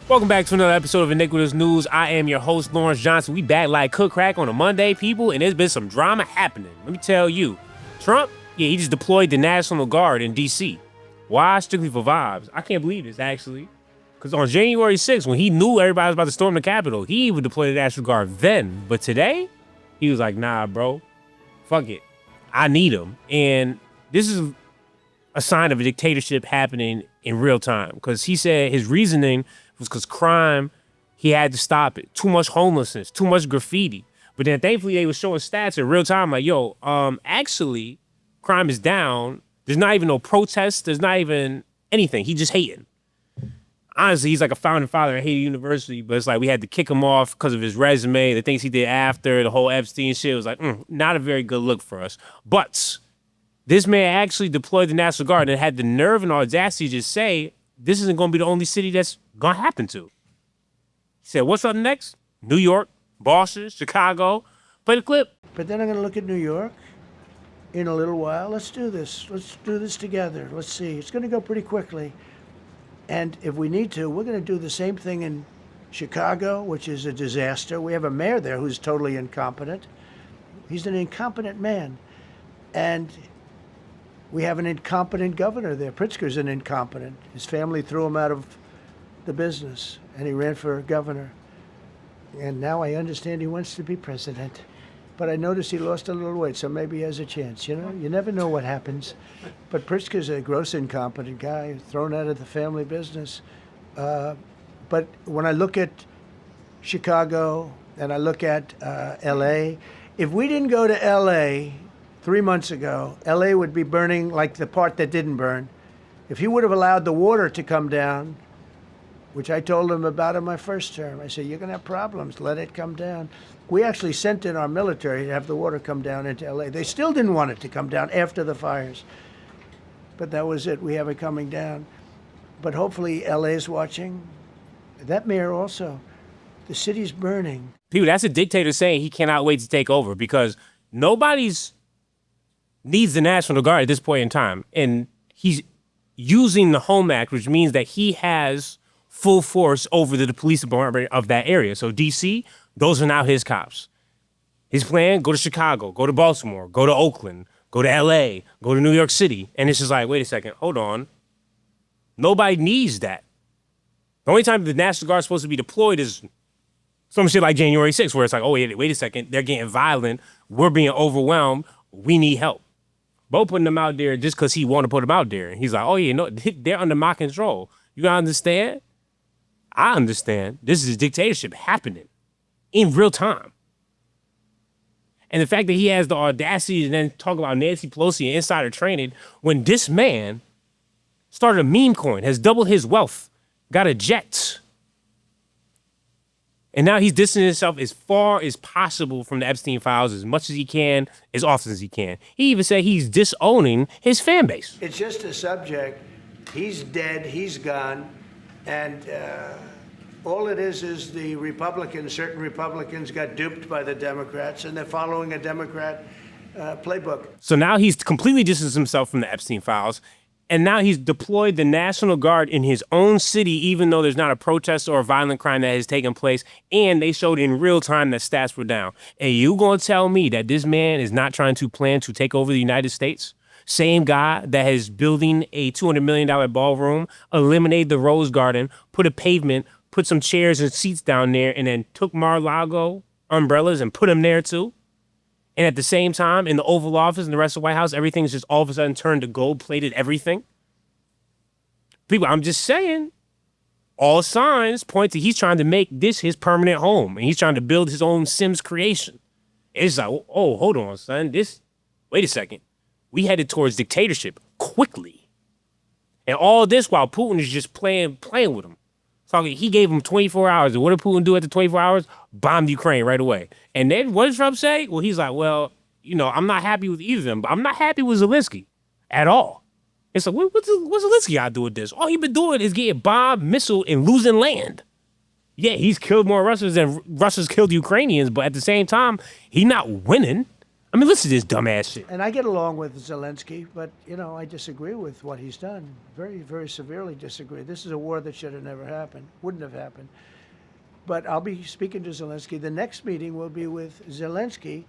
Welcome back to another episode of Iniquitous News. I am your host, Lawrence Johnson. We back like cook crack on a Monday, people, and there's been some drama happening. Let me tell you. Trump, he just deployed the National Guard in D.C. Why? Strictly for vibes. I can't believe this, actually. Because on January 6th, when he knew everybody was about to storm the Capitol, he even deployed the National Guard then. But today, he was like, nah, bro, fuck it. I need him. And this is a sign of a dictatorship happening in real time. Because he said his reasoning was because crime, he had to stop it. Too much homelessness, too much graffiti. But then thankfully they were showing stats in real time like, yo, actually, crime is down. There's not even no protests. There's not even anything. He just hating. Honestly, he's like a founding father at Haiti University, but it's like we had to kick him off because of his resume, the things he did after, the whole Epstein shit. It was like, not a very good look for us. But this man actually deployed the National Guard and had the nerve and audacity to just say, this isn't going to be the only city that's going to happen to. He said, what's up next? New York, Boston, Chicago. Play the clip. But then I'm going to look at New York in a little while. Let's do this. Let's do this together. Let's see. It's going to go pretty quickly. And if we need to, we're going to do the same thing in Chicago, which is a disaster. We have a mayor there who's totally incompetent. He's an incompetent man. And we have an incompetent governor there. Pritzker's an incompetent. His family threw him out of the business, and he ran for governor. And now I understand he wants to be president. But I noticed he lost a little weight, so maybe he has a chance. You know, you never know what happens. But Pritzker's a gross incompetent guy, thrown out of the family business. But when I look at Chicago and I look at L.A., if we didn't go to L.A. 3 months ago, L.A. would be burning like the part that didn't burn. If he would have allowed the water to come down, which I told him about in my first term, I said, you're going to have problems, let it come down. We actually sent in our military to have the water come down into L.A. They still didn't want it to come down after the fires. But that was it, we have it coming down. But hopefully L.A.'s watching. That mayor also, the city's burning. People, that's a dictator saying he cannot wait to take over because nobody's needs the National Guard at this point in time. And he's using the Home Act, which means that he has full force over the police department of that area. So D.C., those are now his cops. His plan, go to Chicago, go to Baltimore, go to Oakland, go to L.A., go to New York City. And it's just like, wait a second, hold on. Nobody needs that. The only time the National Guard is supposed to be deployed is some shit like January 6th, where it's like, oh, wait a second, they're getting violent, we're being overwhelmed, we need help. Bo putting them out there just because he want to put them out there. And he's like, oh, yeah, no, they're under my control. You gotta understand? I understand. This is dictatorship happening in real time. And the fact that he has the audacity to then talk about Nancy Pelosi and insider trading when this man started a meme coin, has doubled his wealth, got a jet. And now he's distancing himself as far as possible from the Epstein files, as much as he can, as often as he can. He even said he's disowning his fan base. It's just a subject. He's dead, he's gone, and all it is the Republicans, certain Republicans got duped by the Democrats, and they're following a Democrat playbook. So now he's completely distanced himself from the Epstein files. And now he's deployed the National Guard in his own city, even though there's not a protest or a violent crime that has taken place. And they showed in real time that stats were down. And you gonna tell me that this man is not trying to plan to take over the United States? Same guy that is building a $200 million ballroom, eliminated the Rose Garden, put a pavement, put some chairs and seats down there, and then took Mar-a-Lago umbrellas and put them there too. And at the same time, in the Oval Office and the rest of the White House, everything's just all of a sudden turned to gold-plated everything. People, I'm just saying, all signs point to he's trying to make this his permanent home. And he's trying to build his own Sims creation. It's like, oh, hold on, son. Wait a second. We headed towards dictatorship quickly. And all this while Putin is just playing with him. Talking, he gave him 24 hours. And what did Putin do after 24 hours? Bombed Ukraine right away. And then what did Trump say? Well, he's like, well, you know, I'm not happy with either of them, but I'm not happy with Zelensky at all. It's like, what's Zelensky got to do with this? All he been doing is getting bombed, missile, and losing land. Yeah, he's killed more Russians than Russia's killed Ukrainians, but at the same time, he's not winning. I mean, listen to this dumbass shit. And I get along with Zelensky, but, I disagree with what he's done. Very, very severely disagree. This is a war that should have never happened, wouldn't have happened. But I'll be speaking to Zelensky. The next meeting will be with Zelensky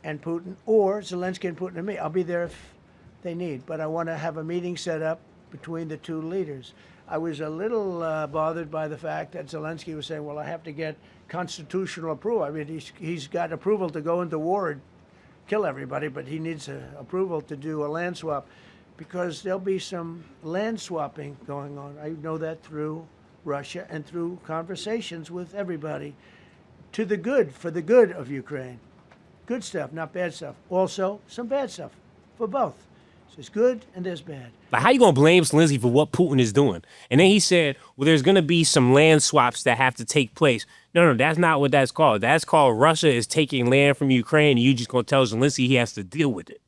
and Putin, or Zelensky and Putin and me. I'll be there if they need. But I want to have a meeting set up between the two leaders. I was a little bothered by the fact that Zelensky was saying, well, I have to get constitutional approval. I mean, he's got approval to go into war and kill everybody, but he needs approval to do a land swap, because there'll be some land swapping going on. I know that through Russia and through conversations with everybody, to the good, for the good of Ukraine. Good stuff, not bad stuff. Also, some bad stuff for both. So there's good and there's bad. Like, how you gonna blame Zelensky for what Putin is doing? And then he said, well, there's gonna be some land swaps that have to take place. No, that's not what that's called. That's called Russia is taking land from Ukraine, and you just gonna tell Zelensky he has to deal with it.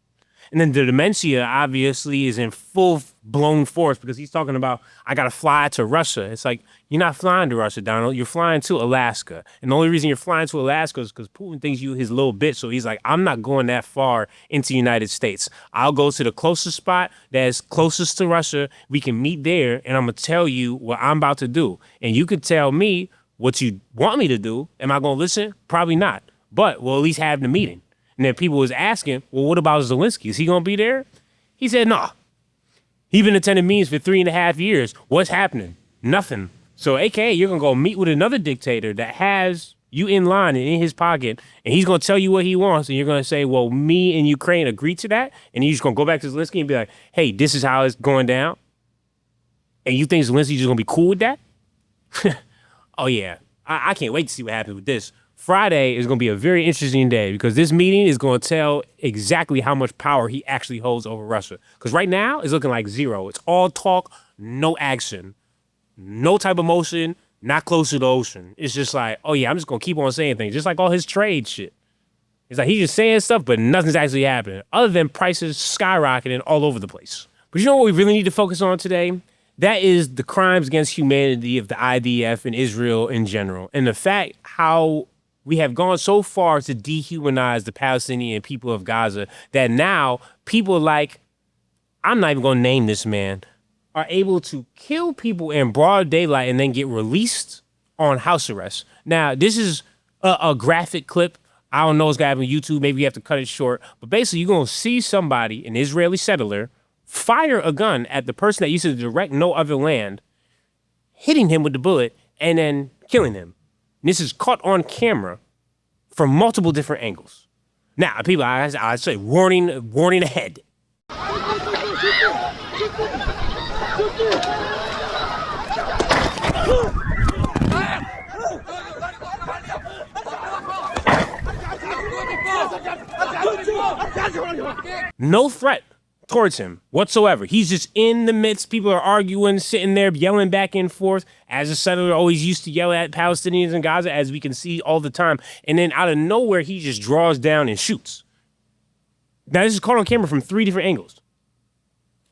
And then the dementia obviously is in full blown force, because he's talking about, I got to fly to Russia. It's like, you're not flying to Russia, Donald. You're flying to Alaska. And the only reason you're flying to Alaska is because Putin thinks you his little bitch. So he's like, I'm not going that far into the United States. I'll go to the closest spot that's closest to Russia. We can meet there, and I'm going to tell you what I'm about to do. And you could tell me what you want me to do. Am I going to listen? Probably not. But we'll at least have the meeting. And then people was asking, well, what about Zelensky? Is he going to be there? He said, nah. He's been attending meetings for 3.5 years. What's happening? Nothing. So, AKA, you're going to go meet with another dictator that has you in line and in his pocket, and he's going to tell you what he wants, and you're going to say, well, me and Ukraine agreed to that, and you're just going to go back to Zelensky and be like, hey, this is how it's going down? And you think Zelensky's just going to be cool with that? Oh, yeah. I can't wait to see what happens with this. Friday is going to be a very interesting day, because this meeting is going to tell exactly how much power he actually holds over Russia. Because right now, it's looking like zero. It's all talk, no action, no type of motion, not close to the ocean. It's just like, oh yeah, I'm just going to keep on saying things, just like all his trade shit. It's like he's just saying stuff, but nothing's actually happening, other than prices skyrocketing all over the place. But you know what we really need to focus on today? That is the crimes against humanity of the IDF and Israel in general, and the fact how we have gone so far to dehumanize the Palestinian people of Gaza that now people like, I'm not even going to name this man, are able to kill people in broad daylight and then get released on house arrest. Now, this is a graphic clip. I don't know what's going to happen on YouTube. Maybe you have to cut it short. But basically, you're going to see somebody, an Israeli settler, fire a gun at the person that used to direct no other land, hitting him with the bullet, and then killing him. And this is caught on camera from multiple different angles. Now, people, I say, warning ahead. No threat towards him whatsoever. He's just in the midst. People are arguing, sitting there, yelling back and forth, as a settler always used to yell at Palestinians in Gaza, as we can see all the time. And then out of nowhere, he just draws down and shoots. Now, this is caught on camera from 3 different angles.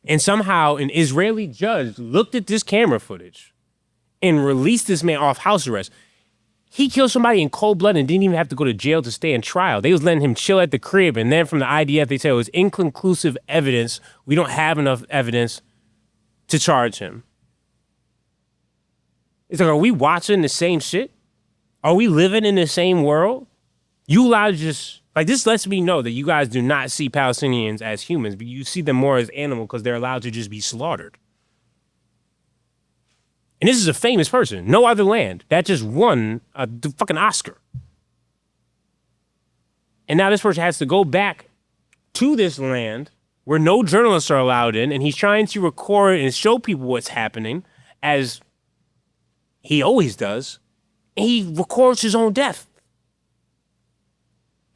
And somehow an Israeli judge looked at this camera footage and released this man off house arrest. He killed somebody in cold blood and didn't even have to go to jail to stay in trial. They was letting him chill at the crib. And then from the IDF, they said it was inconclusive evidence. We don't have enough evidence to charge him. It's like, are we watching the same shit? Are we living in the same world? You allowed to just, like, this lets me know that you guys do not see Palestinians as humans, but you see them more as animals because they're allowed to just be slaughtered. And this is a famous person, no other land, that just won the fucking Oscar. And now this person has to go back to this land where no journalists are allowed in, and he's trying to record and show people what's happening, as he always does, and he records his own death.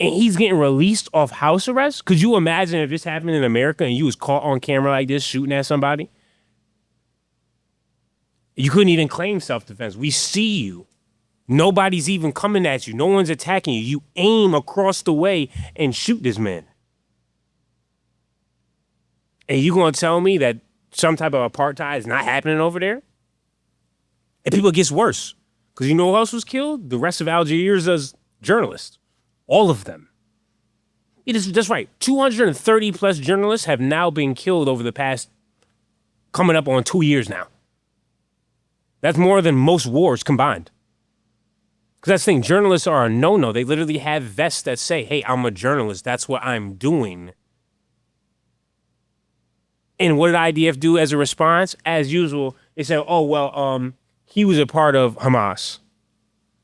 And he's getting released off house arrest? Could you imagine if this happened in America and you was caught on camera like this shooting at somebody? You couldn't even claim self-defense. We see you. Nobody's even coming at you. No one's attacking you. You aim across the way and shoot this man. And you gonna tell me that some type of apartheid is not happening over there? And people, it gets worse. Because you know who else was killed? The rest of Algiers' journalists. All of them. That's right. 230 plus journalists have now been killed over the past, coming up on 2 years now. That's more than most wars combined. Because that's the thing, journalists are a no-no. They literally have vests that say, hey, I'm a journalist. That's what I'm doing. And what did IDF do as a response? As usual, they said, oh, well, he was a part of Hamas.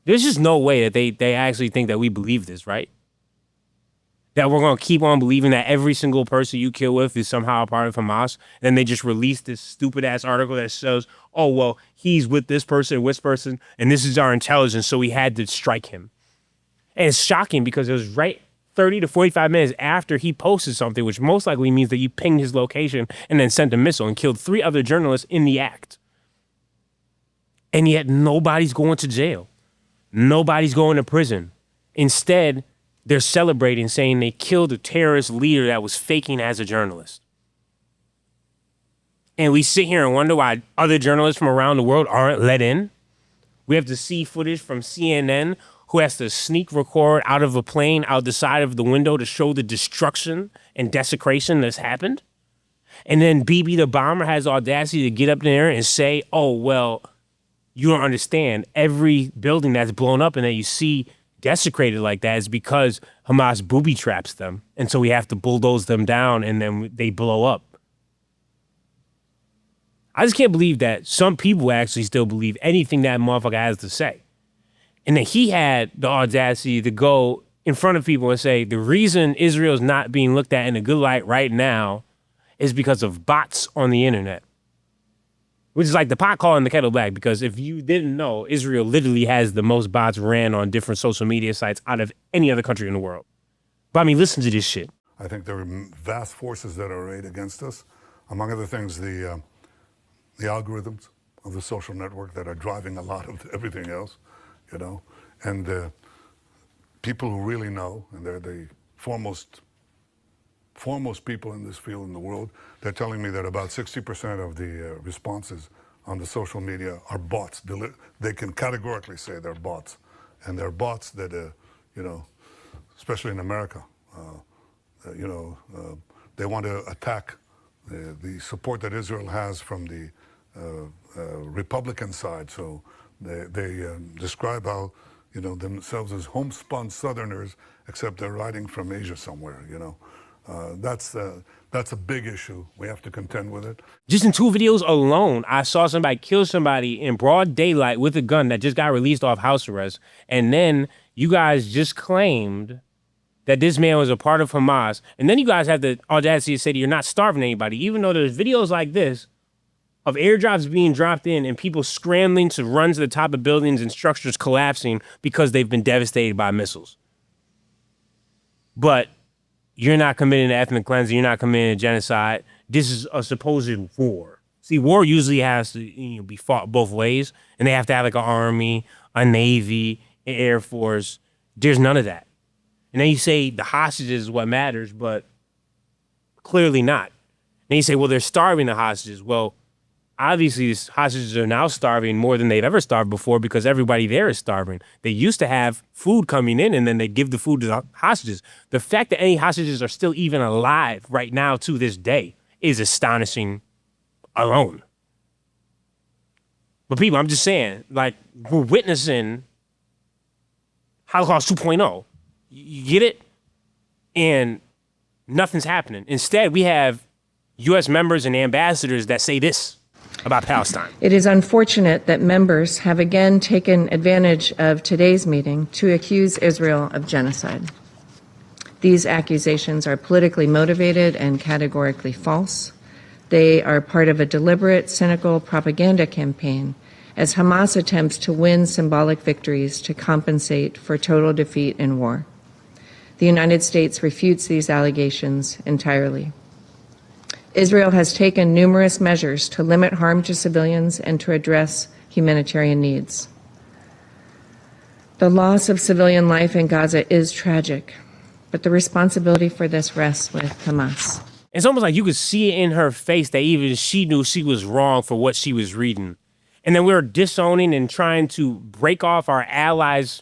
There's just no way that they actually think that we believe this, right? That we're going to keep on believing that every single person you kill with is somehow a part of Hamas. And then they just release this stupid-ass article that says, oh, well, he's with this person and this person, and this is our intelligence, so we had to strike him. And it's shocking because it was right 30 to 45 minutes after he posted something, which most likely means that you pinged his location and then sent a missile and killed 3 other journalists in the act. And yet nobody's going to jail. Nobody's going to prison. Instead, they're celebrating, saying they killed a terrorist leader that was faking as a journalist. And we sit here and wonder why other journalists from around the world aren't let in. We have to see footage from CNN who has to sneak record out of a plane out the side of the window to show the destruction and desecration that's happened. And then Bibi the bomber has the audacity to get up there and say, oh, well, you don't understand. Every building that's blown up and that you see desecrated like that is because Hamas booby traps them. And so we have to bulldoze them down and then they blow up. I just can't believe that some people actually still believe anything that motherfucker has to say. And that he had the audacity to go in front of people and say, the reason Israel's not being looked at in a good light right now is because of bots on the internet. Which is like the pot calling the kettle black, because if you didn't know, Israel literally has the most bots ran on different social media sites out of any other country in the world. But I mean, listen to this shit. I think there are vast forces that are arrayed against us. Among other things, the algorithms of the social network that are driving a lot of everything else, you know, and people who really know, and they're the foremost people in this field in the world, they're telling me that about 60% of the responses on the social media are bots. They can categorically say they're bots. And they're bots that, you know, especially in America, you know, they want to attack the support that Israel has from the Republican side. So they describe how, you know, themselves as homespun Southerners, except they're riding from Asia somewhere, you know. That's a big issue. We have to contend with it. Just in 2 videos alone, I saw somebody kill somebody in broad daylight with a gun that just got released off house arrest. And then you guys just claimed that this man was a part of Hamas. And then you guys have the audacity to say that you're not starving anybody, even though there's videos like this of airdrops being dropped in and people scrambling to run to the top of buildings and structures collapsing because they've been devastated by missiles. But you're not committing an ethnic cleansing. You're not committing a genocide. This is a supposed war. See, war usually has to, you know, be fought both ways, and they have to have like an army, a navy, an air force. There's none of that. And then you say the hostages is what matters, but clearly not. Then you say, well, they're starving the hostages. Well, obviously, these hostages are now starving more than they've ever starved before because everybody there is starving. They used to have food coming in and then they give the food to the hostages. The fact that any hostages are still even alive right now to this day is astonishing alone. But people, I'm just saying, like, we're witnessing Holocaust 2.0. You get it? And nothing's happening. Instead, we have U.S. members and ambassadors that say this about Palestine. It is unfortunate that members have again taken advantage of today's meeting to accuse Israel of genocide. These accusations are politically motivated and categorically false. They are part of a deliberate, cynical propaganda campaign as Hamas attempts to win symbolic victories to compensate for total defeat in war. The United States refutes these allegations entirely. Israel has taken numerous measures to limit harm to civilians and to address humanitarian needs. The loss of civilian life in Gaza is tragic, but the responsibility for this rests with Hamas. It's almost like you could see it in her face that even she knew she was wrong for what she was reading. And then we were disowning and trying to break off our allies'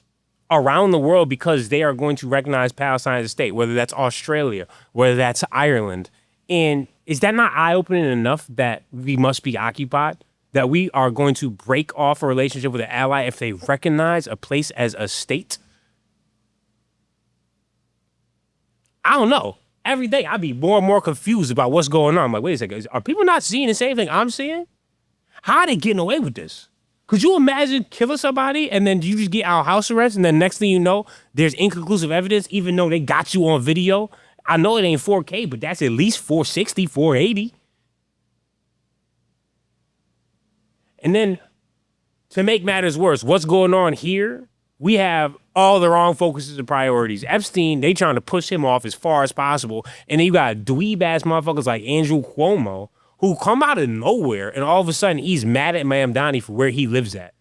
around the world because they are going to recognize Palestine as a state, whether that's Australia, whether that's Ireland. And is that not eye-opening enough that we must be occupied? That we are going to break off a relationship with an ally if they recognize a place as a state? I don't know. Every day I be more and more confused about what's going on. I'm like, wait a second, are people not seeing the same thing I'm seeing? How are they getting away with this? Could you imagine killing somebody and then you just get out house arrest and then next thing you know, there's inconclusive evidence even though they got you on video? I know it ain't 4K, but that's at least 460, 480. And then to make matters worse, what's going on here? We have all the wrong focuses and priorities. Epstein, they trying to push him off as far as possible. And then you got dweeb-ass motherfuckers like Andrew Cuomo who come out of nowhere and all of a sudden he's mad at Mamdani for where he lives at.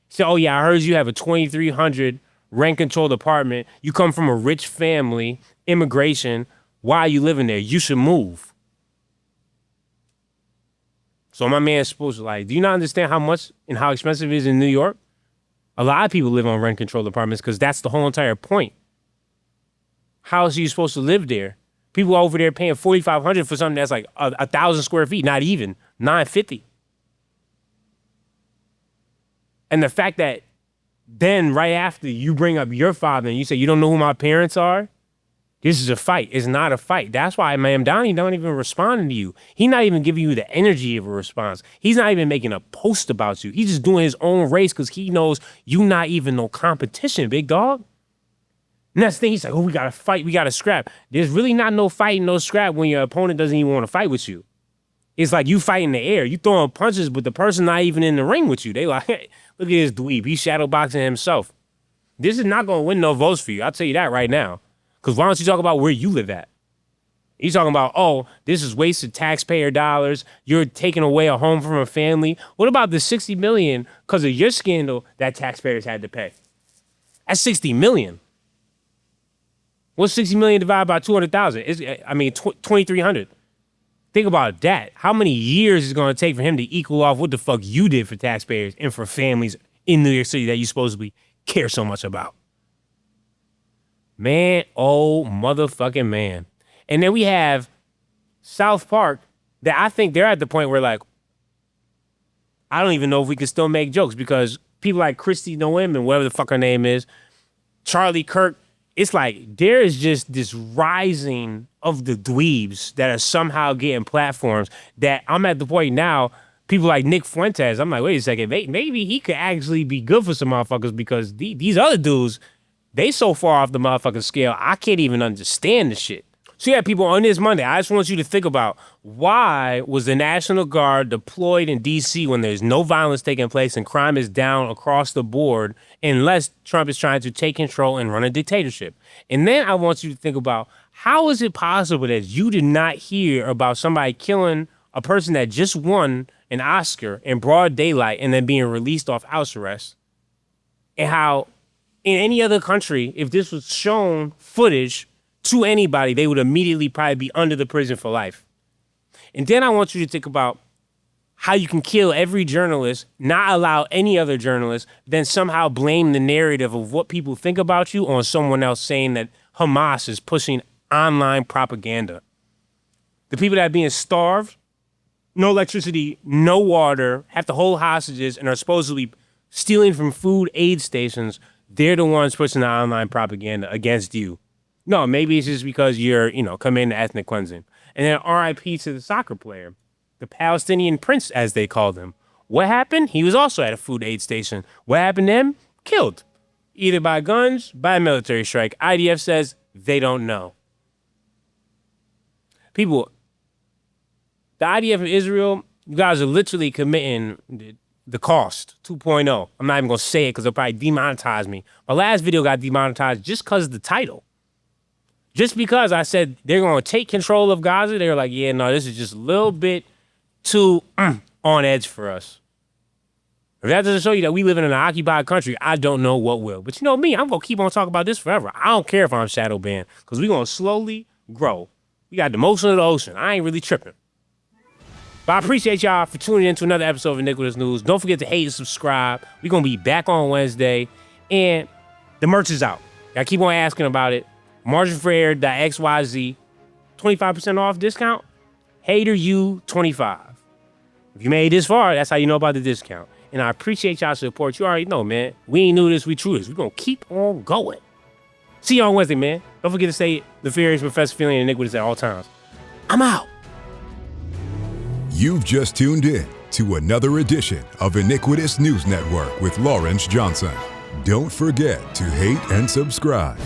So, oh yeah, I heard you have a 2,300 rent-controlled apartment. You come from a rich family, immigration. Why are you living there? You should move. So my man's supposed to do you not understand how much and how expensive it is in New York? A lot of people live on rent-controlled apartments because that's the whole entire point. How else are you supposed to live there? People over there paying $4,500 for something that's like 1,000 square feet, not even $950. And the fact that then right after you bring up your father and you say, you don't know who my parents are? This is a fight. It's not a fight. That's why Mamdani don't even respond to you. He's not even giving you the energy of a response. He's not even making a post about you. He's just doing his own race because he knows you not even no competition, big dog. And that's the thing. He's like, oh, we got to fight. We got to scrap. There's really not no fighting, no scrap when your opponent doesn't even want to fight with you. It's like you fight in the air. You throwing punches, but the person not even in the ring with you. They like, hey, look at this dweeb. He's shadowboxing himself. This is not going to win no votes for you. I'll tell you that right now. Because why don't you talk about where you live at? He's talking about, oh, this is wasted taxpayer dollars. You're taking away a home from a family. What about the $60 million because of your scandal that taxpayers had to pay? That's $60 million. What's $60 million divided by 200,000? 2,300. Think about that. How many years is it going to take for him to equal off what the fuck you did for taxpayers and for families in New York City that you supposedly care so much about? Man, oh motherfucking man. And then we have South Park that I think they're at the point where like, I don't even know if we can still make jokes because people like Christy Noem and whatever the fuck her name is, Charlie Kirk, it's like there is just this rising of the dweebs that are somehow getting platforms that I'm at the point now, people like Nick Fuentes, I'm like, wait a second, maybe he could actually be good for some motherfuckers because these other dudes, they so far off the motherfucking scale, I can't even understand the shit. So yeah, people, on this Monday, I just want you to think about why was the National Guard deployed in D.C. when there's no violence taking place and crime is down across the board unless Trump is trying to take control and run a dictatorship. And then I want you to think about how is it possible that you did not hear about somebody killing a person that just won an Oscar in broad daylight and then being released off house arrest, and how in any other country, if this was shown footage to anybody, they would immediately probably be under the prison for life. And then I want you to think about how you can kill every journalist, not allow any other journalist, then somehow blame the narrative of what people think about you on someone else saying that Hamas is pushing online propaganda. The people that are being starved, no electricity, no water, have to hold hostages and are supposedly stealing from food aid stations, they're the ones pushing the online propaganda against you. No, maybe it's just because you're, committing to ethnic cleansing. And then RIP to the soccer player, the Palestinian prince, as they called him. What happened? He was also at a food aid station. What happened to him? Killed. Either by guns, by a military strike. IDF says they don't know. People, the IDF of Israel, you guys are literally committing the cost 2.0. I'm not even going to say it because they'll probably demonetize me. My last video got demonetized just because of the title. Just because I said they're going to take control of Gaza, they were like, yeah, no, this is just a little bit too on edge for us. If that doesn't show you that we live in an occupied country, I don't know what will. But you know me, I'm going to keep on talking about this forever. I don't care if I'm shadow banned because we're going to slowly grow. We got the motion of the ocean. I ain't really tripping. But I appreciate y'all for tuning in to another episode of Iniquitous News. Don't forget to hate and subscribe. We're going to be back on Wednesday. And The merch is out. I keep on asking about it. MarginForError.xyz, 25% off discount. Hater you 25. If you made it this far, that's how you know about the discount. And I appreciate y'all's support. You already know, man. We ain't new to this, we true this. We're gonna keep on going. See you on Wednesday, man. Don't forget to say the Furious Professor Feeling Iniquitous at all times. I'm out. You've just tuned in to another edition of Iniquitous News Network with Lawrence Johnson. Don't forget to hate and subscribe.